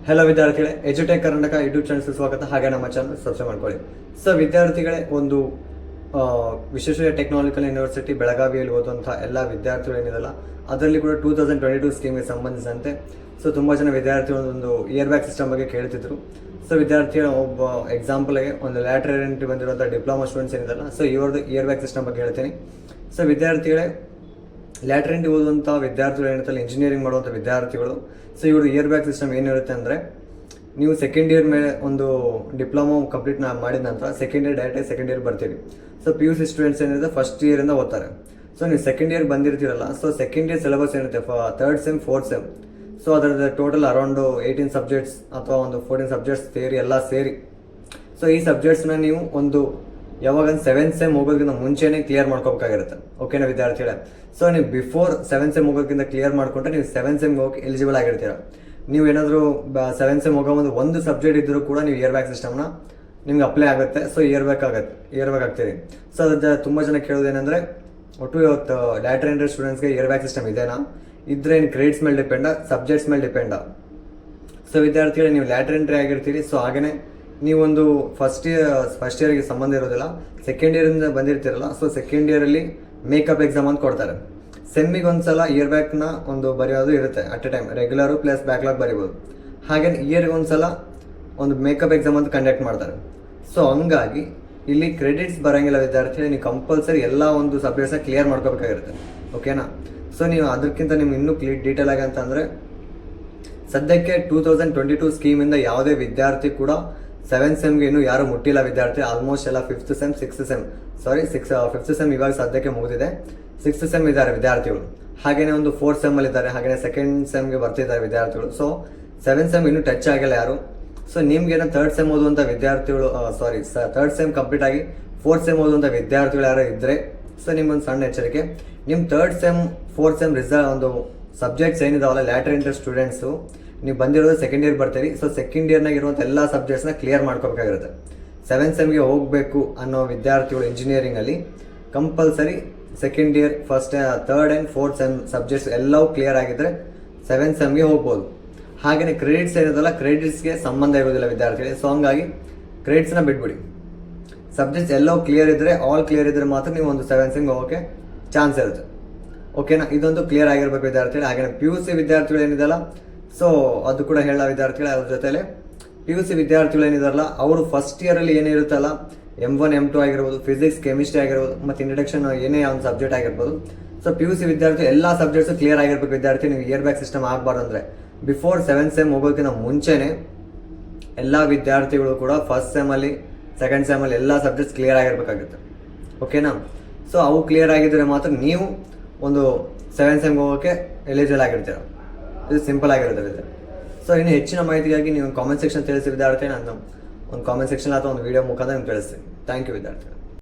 Hello ವಿದ್ಯಾರ್ಥಿಗಳೇ, ಎಜುಟೆಕ್ Karnataka YouTube ಚಾನಲ್ಗೆ ಸ್ವಾಗತ. ಹಾಗೆ ನಮ್ಮ ಚಾನಲ್ ಸಬ್ಸ್ಕ್ರೈಬ್ ಮಾಡ್ಕೊಳ್ಳಿ. ಸೊ ವಿದ್ಯಾರ್ಥಿಗಳೇ, ಒಂದು ವಿಶ್ವೇಶ್ವರಯ್ಯ ಟೆಕ್ನಾಲಜಿಕಲ್ ಯೂನಿವರ್ಸಿಟಿ ಬೆಳಗಾವಿಯಲ್ಲಿ ಓದುವಂತಹ ಎಲ್ಲ ವಿದ್ಯಾರ್ಥಿಗಳು ಏನಿದೆಲ್ಲ ಅದರಲ್ಲಿ ಕೂಡ 2022 ಸ್ಕೀಮ್ಗೆ ಸಂಬಂಧಿಸಿದಂತೆ ತುಂಬ ಜನ ವಿದ್ಯಾರ್ಥಿಗಳು ಒಂದು ಇಯರ್ ಬ್ಯಾಗ್ ಸಿಸ್ಟಮ್ ಬಗ್ಗೆ ಕೇಳ್ತಿದ್ರು. ಸೊ ವಿದ್ಯಾರ್ಥಿಗಳ ಒಬ್ಬ ಎಕ್ಸಾಂಪಲ್ಗೆ ಒಂದು ಲ್ಯಾಟರಲ್ ಎಂಟ್ರಿ ಬಂದಿರುವಂಥ ಡಿಪ್ಲೊಮಾ ಸ್ಟೂಡೆಂಟ್ಸ್ ಏನಿದೆಲ್ಲ, ಸೊ ಇವ್ರದ್ದು ಇಯರ್ ಬ್ಯಾಗ್ ಸಿಸ್ಟಮ್ ಬಗ್ಗೆ ಹೇಳ್ತೀನಿ. ಸೊ ವಿದ್ಯಾರ್ಥಿಗಳೇ, ಲ್ಯಾಟರಲ್ ಎಂಟ್ರಿ ಓದುವಂಥ ವಿದ್ಯಾರ್ಥಿಗಳು ಏನಿರ್ತಲ್ಲ, ಇಂಜಿನಿಯರಿಂಗ್ ಮಾಡುವಂಥ ವಿದ್ಯಾರ್ಥಿಗಳು, ಸೊ ಇವರು ಇಯರ್ ಬ್ಯಾಗ್ ಸಿಸ್ಟಮ್ ಏನಿರುತ್ತೆ ಅಂದರೆ, ನೀವು ಸೆಕೆಂಡ್ ಇಯರ್ ಮೇಲೆ ಒಂದು ಡಿಪ್ಲೊಮಾ ಕಂಪ್ಲೀಟ್ ಮಾಡಿದ ನಂತರ ಸೆಕೆಂಡ್ ಇಯರ್ ಡೈರೆಕ್ಟಾಗಿ ಸೆಕೆಂಡ್ ಇಯರ್ ಬರ್ತೀರಿ. ಸೊ PUC ಸ್ಟೂಡೆಂಟ್ಸ್ ಏನಿದೆ ಫಸ್ಟ್ ಇಯರಿಂದ ಓದ್ತಾರೆ. ಸೊ ನೀವು ಸೆಕೆಂಡ್ ಇಯರ್ ಬಂದಿರ್ತೀರಲ್ಲ, ಸೊ ಸೆಕೆಂಡ್ ಇಯರ್ ಸಿಲೆಬಸ್ ಏನಿರುತ್ತೆ third sem fourth sem, so ಅದರದ್ದು ಟೋಟಲ್ ಅರೌಂಡ್ 18 ಸಬ್ಜೆಕ್ಟ್ಸ್ ಅಥವಾ ಒಂದು 14 ಸಬ್ಜೆಕ್ಟ್ಸ್ ಥಿಯರಿ ಎಲ್ಲ ಸೇರಿ. ಸೊ ಈ ಸಬ್ಜೆಕ್ಟ್ಸ್ನ ನೀವು ಒಂದು ಯಾವಾಗ 7th ಸೆಮ್ ಹೋಗೋದಕ್ಕಿಂತ ಮುಂಚೆನೇ ಕ್ಲಿಯರ್ ಮಾಡ್ಕೋಬೇಕಾಗಿರುತ್ತೆ. ಓಕೆನಾ ವಿದ್ಯಾರ್ಥಿಗಳೇ? ಸೊ ನೀವು ಬಿಫೋರ್ 7th ಸೆಮ್ ಹೋಗೋದಕ್ಕಿಂತ ಕ್ಲಿಯರ್ ಮಾಡ್ಕೊಂಡ್ರೆ ನೀವು 7th ಸೆಮ್ ಹೋಗಿ ಎಲಿಜಿಬಲ್ ಆಗಿರ್ತೀರ. ನೀವು ಏನಾದರೂ 7th ಸೆಮ್ ಹೋಗೋ ಒಂದು ಸಬ್ಜೆಕ್ಟ್ ಇದ್ದರೂ ಕೂಡ ನೀವು ಇಯರ್ ಬ್ಯಾಗ್ ಸಿಸ್ಟಮ್ನ ನಿಮ್ಗೆ ಅಪ್ಲೈ ಆಗುತ್ತೆ. ಸೊ ಇಯರ್ ಬ್ಯಾಗ್ ಆಗ್ತೀರಿ. ಸೊ ಅದ್ರ ತುಂಬ ಜನ ಕೇಳೋದೇನೆಂದರೆ, ಒಟ್ಟು ಇವತ್ತು ಲ್ಯಾಟರಲ್ ಎಂಟ್ರಿ ಸ್ಟೂಡೆಂಟ್ಸ್ಗೆ ಇಯರ್ ಬ್ಯಾಗ್ ಸಿಸ್ಟಮ್ ಇದೆನಾ, ಇದ್ರೆ ಏನು ಕ್ರೆಡಿಟ್ಸ್ ಮೇಲೆ ಡಿಪೆಂಡ, ಸಬ್ಜೆಕ್ಟ್ಸ್ ಮೇಲೆ ಡಿಪೆಂಡ? ಸೊ ವಿದ್ಯಾರ್ಥಿಗಳೇ, ನೀವು ಲ್ಯಾಟರಲ್ ಎಂಟ್ರಿ ಆಗಿರ್ತೀರಿ. ಸೊ ಹಾಗೆಯೇ ನೀವೊಂದು ಫಸ್ಟ್ ಇಯರ್ಗೆ ಸಂಬಂಧ ಇರೋದಿಲ್ಲ, ಸೆಕೆಂಡ್ ಇಯರಿಂದ ಬಂದಿರ್ತೀರಲ್ಲ, ಸೊ ಸೆಕೆಂಡ್ ಇಯರಲ್ಲಿ ಮೇಕಪ್ ಎಕ್ಸಾಮ್ ಅಂತ ಕೊಡ್ತಾರೆ. ಸೆಮ್ಮಿಗೆ ಒಂದ್ಸಲ ಇಯರ್ ಬ್ಯಾಗ್ನ ಒಂದು ಬರೆಯೋದು ಇರುತ್ತೆ at a time, regular plus backlog ಬರಿಬೋದು. ಹಾಗೆ ಇಯರ್ಗೆ ಒಂದ್ಸಲ ಒಂದು ಮೇಕಪ್ ಎಕ್ಸಾಮ್ ಅಂತ ಕಂಡಕ್ಟ್ ಮಾಡ್ತಾರೆ. ಸೊ ಹಂಗಾಗಿ ಇಲ್ಲಿ ಕ್ರೆಡಿಟ್ಸ್ ಬರೋಂಗಿಲ್ಲ ವಿದ್ಯಾರ್ಥಿ, ನೀವು ಕಂಪಲ್ಸರಿ ಎಲ್ಲ ಒಂದು ಸಬ್ಜೆಕ್ಟ್ಸ್ನ ಕ್ಲಿಯರ್ ಮಾಡ್ಕೋಬೇಕಾಗಿರುತ್ತೆ. ಓಕೆನಾ? ಸೊ ನೀವು ಅದಕ್ಕಿಂತ ನಿಮ್ಗೆ ಇನ್ನೂ ಡೀಟೇಲ್ ಆಗಿ ಅಂತಂದರೆ, ಸದ್ಯಕ್ಕೆ 2022 ಸ್ಕೀಮಿಂದ ಯಾವುದೇ ವಿದ್ಯಾರ್ಥಿ ಕೂಡ 7th ಸೆಮ್ಗೆ ಇನ್ನೂ ಯಾರು ಮುಟ್ಟಿಲ್ಲ ವಿದ್ಯಾರ್ಥಿ. ಆಲ್ಮೋಸ್ಟ್ ಎಲ್ಲ 5th sem 6th sem, fifth sem ಇವಾಗ ಸದ್ಯಕ್ಕೆ ಮುಗಿದಿದೆ. 6th ಸೆಮ್ ಇದ್ದಾರೆ ವಿದ್ಯಾರ್ಥಿಗಳು. ಹಾಗೆಯೇ ಒಂದು 4th ಸೆಮ್ಮಲ್ಲಿ ಇದ್ದಾರೆ, ಹಾಗೆಯೇ 2nd ಸೆಮ್ಗೆ ಬರ್ತಿದ್ದಾರೆ ವಿದ್ಯಾರ್ಥಿಗಳು. ಸೊ 7th ಸೆಮ್ ಇನ್ನೂ ಟಚ್ ಆಗಿಲ್ಲ ಯಾರು. ಸೊ ನಿಮ್ಗೇನೋ 3rd ಸೆಮ್ ಓದುವಂಥ ವಿದ್ಯಾರ್ಥಿಗಳು, 3rd ಸೆಮ್ ಕಂಪ್ಲೀಟ್ ಆಗಿ 4th ಸೆಮ್ ಓದುವಂಥ ವಿದ್ಯಾರ್ಥಿಗಳು ಯಾರು ಇದ್ದರೆ, ಸೊ ನಿಮ್ಗೊಂದು ಸಣ್ಣ ಎಚ್ಚರಿಕೆ, ನಿಮ್ಮ 3rd ಸೆಮ್ 4th ಸೆಮ್ ಒಂದು ಸಬ್ಜೆಕ್ಟ್ಸ್ ಏನಿದಾವಲ್ಲ ಲ್ಯಾಟರಲ್ ಎಂಟ್ರಿ ಸ್ಟೂಡೆಂಟ್ಸು, ನೀವು ಬಂದಿರೋದು ಸೆಕೆಂಡ್ ಇಯರ್ ಬರ್ತೀರಿ. ಸೊ ಸೆಕೆಂಡ್ ಇಯರ್ನಾಗ ಇರುವಂಥ ಎಲ್ಲ ಸಬ್ಜೆಕ್ಟ್ಸ್ನ ಕ್ಲಿಯರ್ ಮಾಡ್ಕೋಬೇಕಾಗಿರುತ್ತೆ. 7th ಸೆಮ್ಗೆ ಹೋಗಬೇಕು ಅನ್ನೋ ವಿದ್ಯಾರ್ಥಿಗಳು ಇಂಜಿನಿಯರಿಂಗಲ್ಲಿ compulsory second year third and fourth sem subjects ಎಲ್ಲವೂ ಕ್ಲಿಯರ್ ಆಗಿದ್ದರೆ 7th ಸೆಮ್ಗೆ ಹೋಗ್ಬೋದು. ಹಾಗೆಯೇ ಕ್ರೆಡಿಟ್ಸ್ ಏನಿದಲ್ಲ, ಕ್ರೆಡಿಟ್ಸ್ಗೆ ಸಂಬಂಧ ಇರೋದಿಲ್ಲ ವಿದ್ಯಾರ್ಥಿಗಳಿಗೆ. ಸೊ ಹಂಗಾಗಿ ಕ್ರೆಡಿಟ್ಸ್ನ ಬಿಟ್ಬಿಡಿ. ಸಬ್ಜೆಕ್ಟ್ಸ್ ಎಲ್ಲವೂ ಕ್ಲಿಯರ್ ಇದ್ದರೆ, ಆಲ್ ಕ್ಲಿಯರ್ ಇದ್ದರೆ ಮಾತ್ರ ನೀವು ಒಂದು 7th ಸೆಮ್ಗೆ ಹೋಗೋಕ್ಕೆ ಚಾನ್ಸ್ ಇರುತ್ತೆ. ಓಕೆನಾ? ಇದೊಂದು ಕ್ಲಿಯರ್ ಆಗಿರ್ಬೇಕು ವಿದ್ಯಾರ್ಥಿಗಳು. ಹಾಗೆಯೇ PUC ವಿದ್ಯಾರ್ಥಿಗಳು ಏನಿದೆಲ್ಲ, ಸೊ ಅದು ಕೂಡ ಹೇಳ ವಿದ್ಯಾರ್ಥಿಗಳು. ಅದ್ರ ಜೊತೆಲೆ PUC ವಿದ್ಯಾರ್ಥಿಗಳು ಏನಿದಾರಲ್ಲ, ಅವರು ಫಸ್ಟ್ ಇಯರಲ್ಲಿ ಏನಿರುತ್ತಲ್ಲ, M1 M2 ಆಗಿರ್ಬೋದು, ಫಿಸಿಕ್ಸ್ ಕೆಮಿಸ್ಟ್ರಿ ಆಗಿರ್ಬೋದು, ಮತ್ತು ಇಂಟ್ರಡಕ್ಷನ್ ಏನೇ ಒಂದು ಸಬ್ಜೆಕ್ಟ್ ಆಗಿರ್ಬೋದು. ಸೊ PUC ವಿದ್ಯಾರ್ಥಿ ಎಲ್ಲ ಸಬ್ಜೆಕ್ಟ್ಸು ಕ್ಲಿಯರ್ ಆಗಿರ್ಬೇಕು ವಿದ್ಯಾರ್ಥಿ. ನೀವು ಇಯರ್ ಬ್ಯಾಗ್ ಸಿಸ್ಟಮ್ ಆಗಬಾರ್ದು ಅಂದರೆ ಬಿಫೋರ್ 7th ಸೆಮ್ ಹೋಗೋದಕ್ಕಿಂತ ಮುಂಚೆನೇ ಎಲ್ಲ ವಿದ್ಯಾರ್ಥಿಗಳು ಕೂಡ ಫಸ್ಟ್ ಸೆಮಲ್ಲಿ 2nd ಸೆಮಲ್ಲಿ ಎಲ್ಲ ಸಬ್ಜೆಕ್ಟ್ಸ್ ಕ್ಲಿಯರ್ ಆಗಿರ್ಬೇಕಾಗುತ್ತೆ. ಓಕೆನಾ? ಸೊ ಅವು ಕ್ಲಿಯರ್ ಆಗಿದ್ದರೆ ಮಾತ್ರ ನೀವು ಒಂದು 7th ಸೆಮ್ಗೆ ಹೋಗೋಕ್ಕೆ ಎಲಿಜಿಬಲ್ ಆಗಿರ್ತೀರ. ಇದು ಸಿಂಪಲ್ ಆಗಿರುತ್ತೆ. ಸೊ ಇನ್ನು ಹೆಚ್ಚಿನ ಮಾಹಿತಿಗಾಗಿ ನೀವು ಕಾಮೆಂಟ್ ಸೆಕ್ಷನ್ ತಿಳಿಸಿ ವಿದ್ಯಾರ್ಥಿ. ನಾನು ಒಂದು ಕಾಮೆಂಟ್ ಸೆಕ್ಷನ್ ಅಥವಾ ಒಂದು ವಿಡಿಯೋ ಮುಖಾಂತರ ನಿಮ್ಗೆ ತಿಳಿಸ್ತೀನಿ. ಥ್ಯಾಂಕ್ ಯು ವಿದ್ಯಾರ್ಥಿಗಳು.